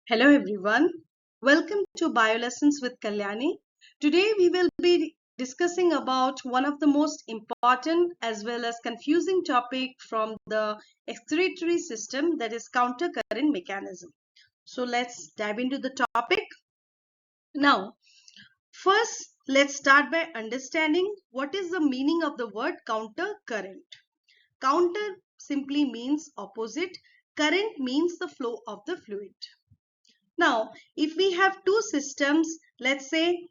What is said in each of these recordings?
Hello everyone, welcome to Bio Lessons with Kalyani. Today we will be discussing about one of the most important as well as confusing topic from the excretory system, that is countercurrent mechanism. So let's dive into the topic. Now, first let's start by understanding what is the meaning of the word countercurrent. Counter simply means opposite, current means the flow of the fluid. Now, if we have two systems, let's say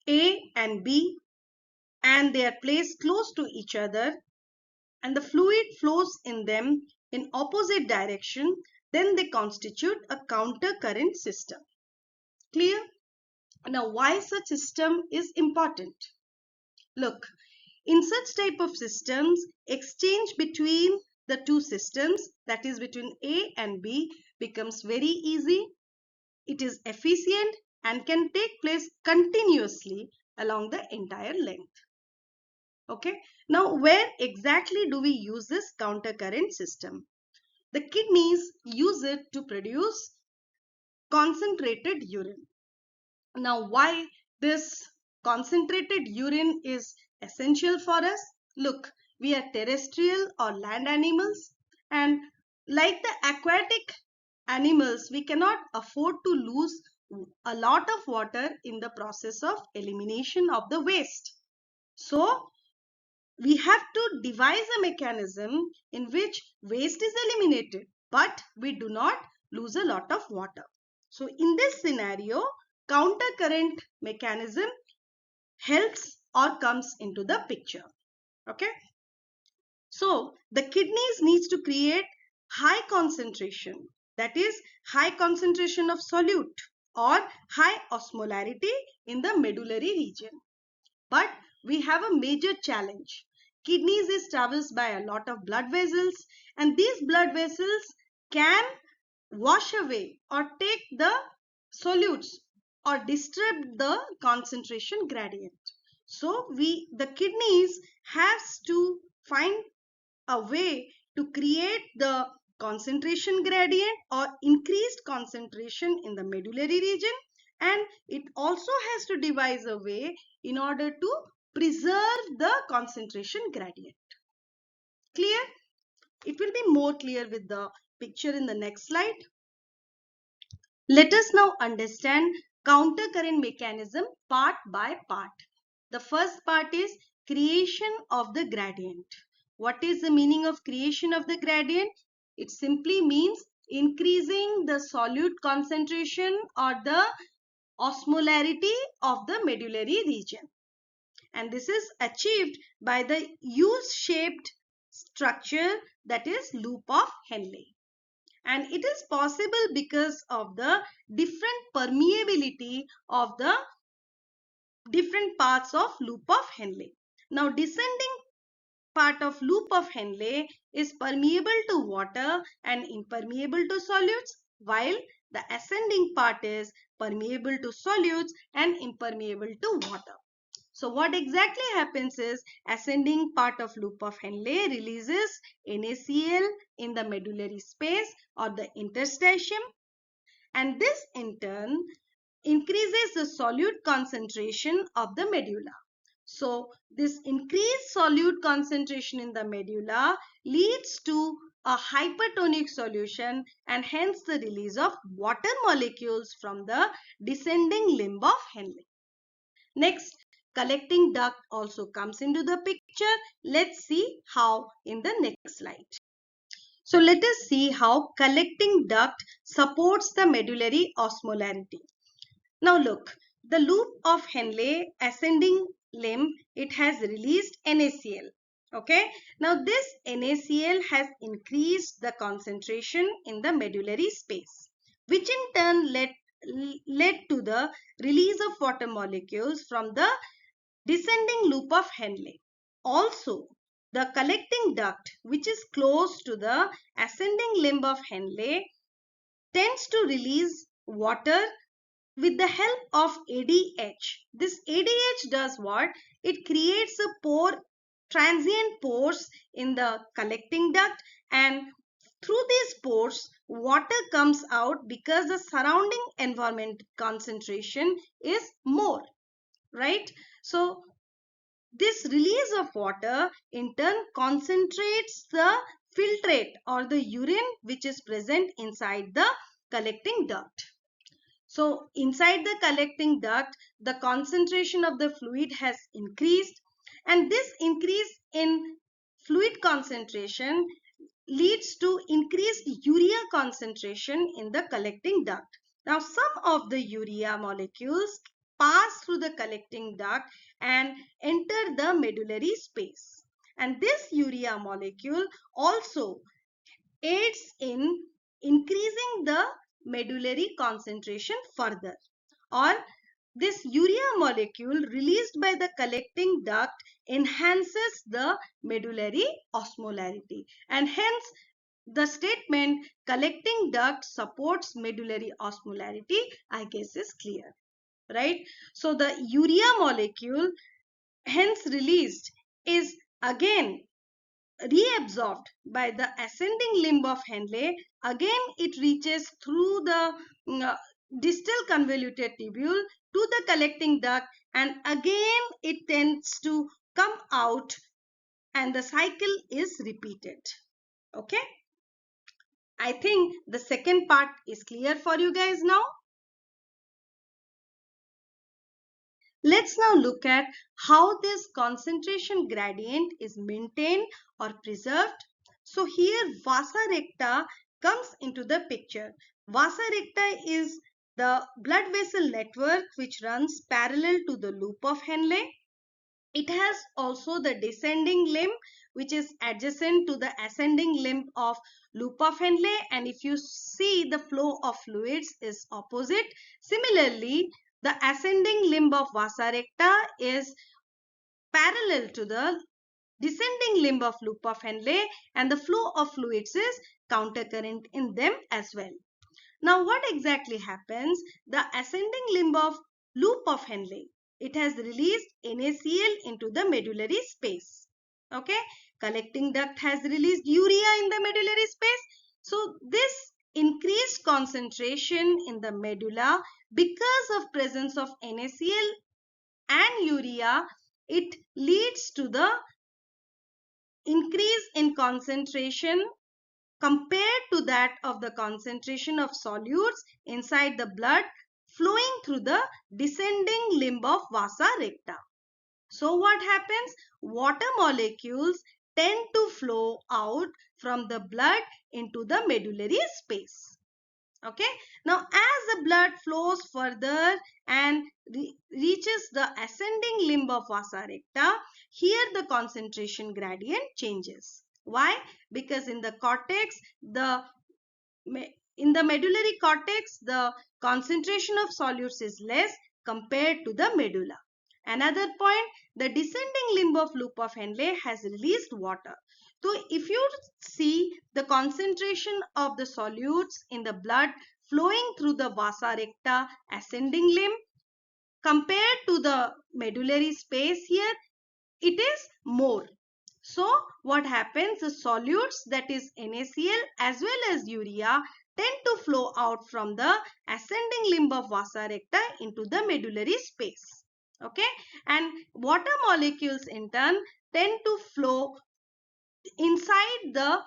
A and B, and they are placed close to each other, and the fluid flows in them in opposite direction, then they constitute a counter-current system. Clear? Now, why such system is important? Look, in such type of systems, exchange between the two systems, that is between A and B, becomes very easy. It is efficient and can take place continuously along the entire length. Okay. Now, where exactly do we use this countercurrent system? The kidneys use it to produce concentrated urine. Now, why this concentrated urine is essential for us? Look, we are terrestrial or land animals, and like the aquatic animals, we cannot afford to lose a lot of water in the process of elimination of the waste. So, we have to devise a mechanism in which waste is eliminated, but we do not lose a lot of water. So, in this scenario, countercurrent mechanism helps or comes into the picture. Okay. So, the kidneys needs to create high concentration, that is high concentration of solute or high osmolarity in the medullary region. But we have a major challenge. Kidneys is traversed by a lot of blood vessels, and these blood vessels can wash away or take the solutes or disturb the concentration gradient. So the kidneys has to find a way to create the concentration gradient or increased concentration in the medullary region, and it also has to devise a way in order to preserve the concentration gradient. Clear? It will be more clear with the picture in the next slide. Let us now understand countercurrent mechanism part by part. The first part is creation of the gradient. What is the meaning of creation of the gradient? It simply means increasing the solute concentration or the osmolarity of the medullary region. And this is achieved by the U-shaped structure, that is loop of Henle. And it is possible because of the different permeability of the different parts of loop of Henle. Now, descending part of loop of Henle is permeable to water and impermeable to solutes, while the ascending part is permeable to solutes and impermeable to water. So what exactly happens is ascending part of loop of Henle releases NaCl in the medullary space or the interstitium, and this in turn increases the solute concentration of the medulla. So this increased solute concentration in the medulla leads to a hypertonic solution and hence the release of water molecules from the descending limb of Henle. Next, collecting duct also comes into the picture. Let's see how in the next slide. So let us see how collecting duct supports the medullary osmolarity. Now look, the loop of Henle ascending limb, it has released NaCl. Okay. Now this NaCl has increased the concentration in the medullary space, which in turn led to the release of water molecules from the descending loop of Henle. Also, the collecting duct, which is close to the ascending limb of Henle, tends to release water with the help of ADH. This ADH does what? It creates a transient pores in the collecting duct, and through these pores water comes out because the surrounding environment concentration is more, right? So this release of water in turn concentrates the filtrate or the urine which is present inside the collecting duct. So inside the collecting duct, the concentration of the fluid has increased, and this increase in fluid concentration leads to increased urea concentration in the collecting duct. Now, some of the urea molecules pass through the collecting duct and enter the medullary space. And this urea molecule also aids in increasing the medullary concentration further, or this urea molecule released by the collecting duct enhances the medullary osmolarity, and hence the statement collecting duct supports medullary osmolarity, I guess, is clear, right? So the urea molecule hence released is again reabsorbed by the ascending limb of Henle. Again it reaches through the distal convoluted tubule to the collecting duct, and again it tends to come out, and the cycle is repeated. Okay, I think the second part is clear for you guys now. Let's now look at how this concentration gradient is maintained or preserved. So here Vasa Recta comes into the picture. Vasa Recta is the blood vessel network which runs parallel to the loop of Henle. It has also the descending limb which is adjacent to the ascending limb of loop of Henle, and if you see, the flow of fluids is opposite. Similarly, the ascending limb of Vasa Recta is parallel to the descending limb of loop of Henle, and the flow of fluids is countercurrent in them as well. Now what exactly happens? The ascending limb of loop of Henle, it has released NaCl into the medullary space. Okay, collecting duct has released urea in the medullary space. So this increased concentration in the medulla because of presence of NaCl and urea, it leads to the increase in concentration compared to that of the concentration of solutes inside the blood flowing through the descending limb of Vasa Recta. So what happens? Water molecules tend to flow out from the blood into the medullary space. Okay, now as the blood flows further and reaches the ascending limb of Vasa Recta, here the concentration gradient changes. Why? Because in the cortex, in the medullary cortex, the concentration of solutes is less compared to the medulla. Another point, the descending limb of loop of Henle has released water. So if you see the concentration of the solutes in the blood flowing through the Vasa Recta ascending limb compared to the medullary space here, it is more. So what happens? The solutes, that is NaCl as well as urea, tend to flow out from the ascending limb of Vasa Recta into the medullary space. Okay, and water molecules in turn tend to flow inside the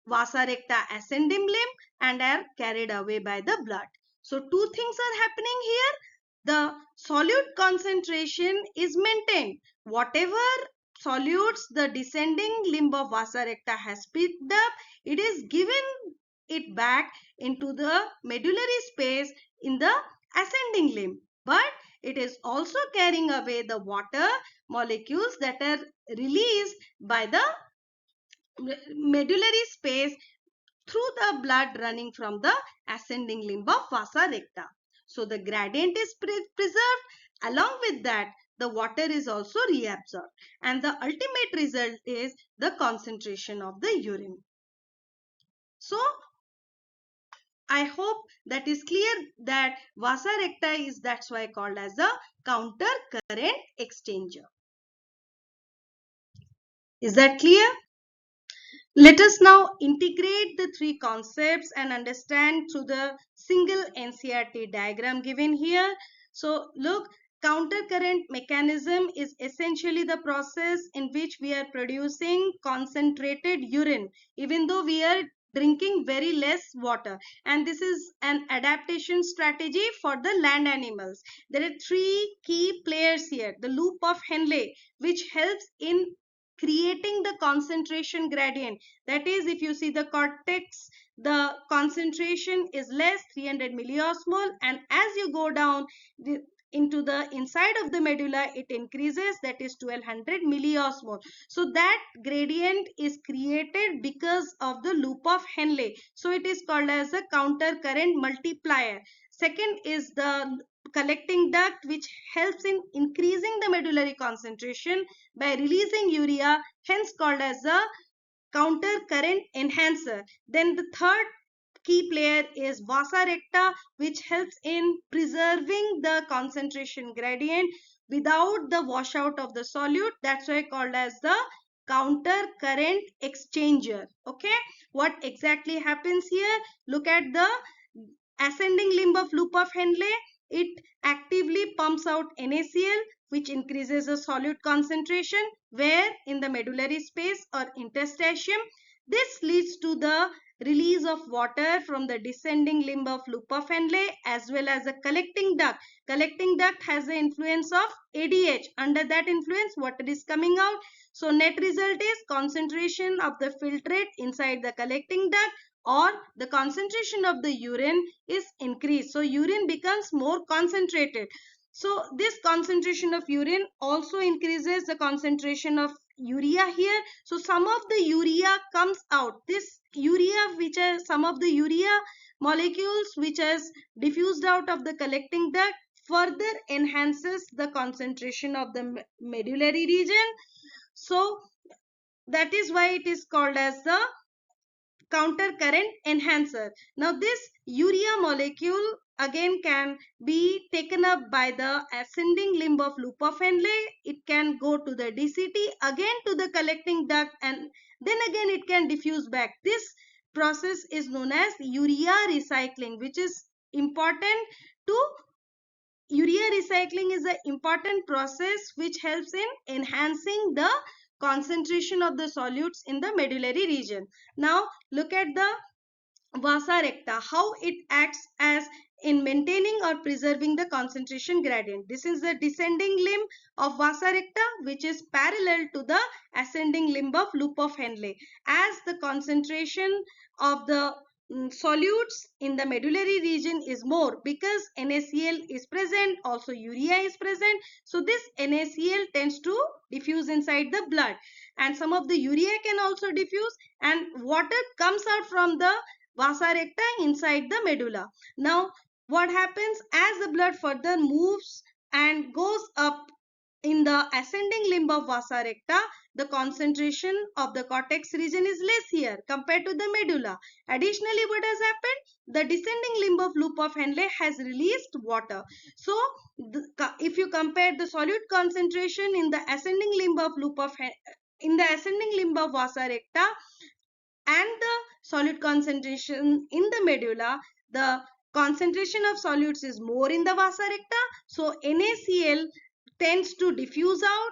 Vasa Recta ascending limb and are carried away by the blood. So two things are happening here. The solute concentration is maintained. Whatever solutes the descending limb of Vasa Recta has picked up, it is given it back into the medullary space in the ascending limb. But it is also carrying away the water molecules that are released by the medullary space through the blood running from the ascending limb of Vasa Recta. So the gradient is preserved. Along with that, the water is also reabsorbed, and the ultimate result is the concentration of the urine. So I hope that is clear that Vasa Recta is, that's why called as a countercurrent exchanger. Is that clear? Let us now integrate the three concepts and understand through the single NCERT diagram given here. So look, countercurrent mechanism is essentially the process in which we are producing concentrated urine, even though we are drinking very less water. And this is an adaptation strategy for the land animals. There are three key players here. The loop of Henle, which helps in creating the concentration gradient. That is, if you see the cortex, the concentration is less, 300 milliosmol, and as you go down into the inside of the medulla, it increases, that is 1200 milliosmol. So that gradient is created because of the loop of Henle. So it is called as a counter current multiplier. Second is the collecting duct, which helps in increasing the medullary concentration by releasing urea, hence called as a counter current enhancer. Then the third key player is Vasa Recta, which helps in preserving the concentration gradient without the washout of the solute. That's why called as the counter current exchanger. Okay, what exactly happens here? Look at the ascending limb of loop of Henle. It actively pumps out NaCl, which increases the solute concentration, where in the medullary space or interstitium. This leads to the release of water from the descending limb of loop of Henle as well as the collecting duct. Collecting duct has the influence of ADH. Under that influence, water is coming out. So net result is concentration of the filtrate inside the collecting duct, or the concentration of the urine is increased. So urine becomes more concentrated. So this concentration of urine also increases the concentration of urea here. So some of the urea comes out. This urea, which are some of the urea molecules which has diffused out of the collecting duct, further enhances the concentration of the medullary region. So that is why it is called as the countercurrent enhancer. Now this urea molecule again can be taken up by the ascending limb of loop of Henle. It can go to the DCT, again to the collecting duct, and then again it can diffuse back. This process is known as urea recycling, which is important to urea recycling is an important process which helps in enhancing the concentration of the solutes in the medullary region. Now look at the Vasa recta, how it acts as in maintaining or preserving the concentration gradient. This is the descending limb of Vasa recta, which is parallel to the ascending limb of loop of Henle. As the concentration of the solutes in the medullary region is more, because NaCl is present, also urea is present. So this NaCl tends to diffuse inside the blood, and some of the urea can also diffuse, and water comes out from the Vasa recta inside the medulla. Now what happens as the blood further moves and goes up in the ascending limb of Vasa recta, the concentration of the cortex region is less here compared to the medulla. Additionally, what has happened? The descending limb of loop of Henle has released water. So if you compare the solute concentration in the ascending limb of Vasa recta and the solute concentration in the medulla, the concentration of solutes is more in the Vasa recta. So NaCl tends to diffuse out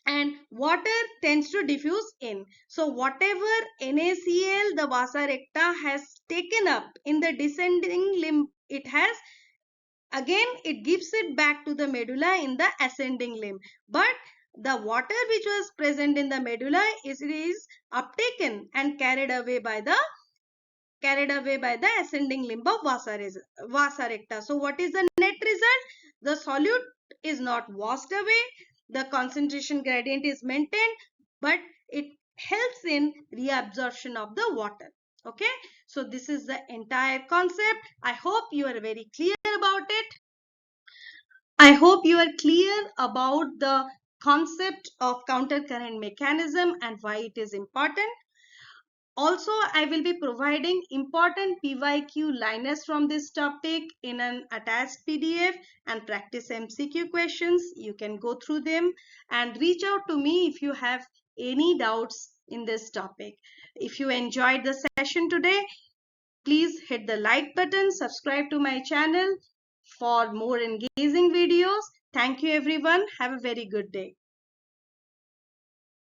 and water tends to diffuse in. So whatever NaCl the Vasa recta has taken up in the descending limb, it has again it gives it back to the medulla in the ascending limb. But the water which was present in the medulla is uptaken and carried away by the ascending limb of Vasa recta. So what is the net result? The solute is not washed away, the concentration gradient is maintained, but it helps in reabsorption of the water. Okay, so this is the entire concept. I hope you are very clear about it. I hope you are clear about the concept of countercurrent mechanism and why it is important. Also, I will be providing important PYQ liners from this topic in an attached PDF and practice MCQ questions. You can go through them and reach out to me if you have any doubts in this topic. If you enjoyed the session today, please hit the like button, subscribe to my channel for more engaging videos. Thank you everyone. Have a very good day.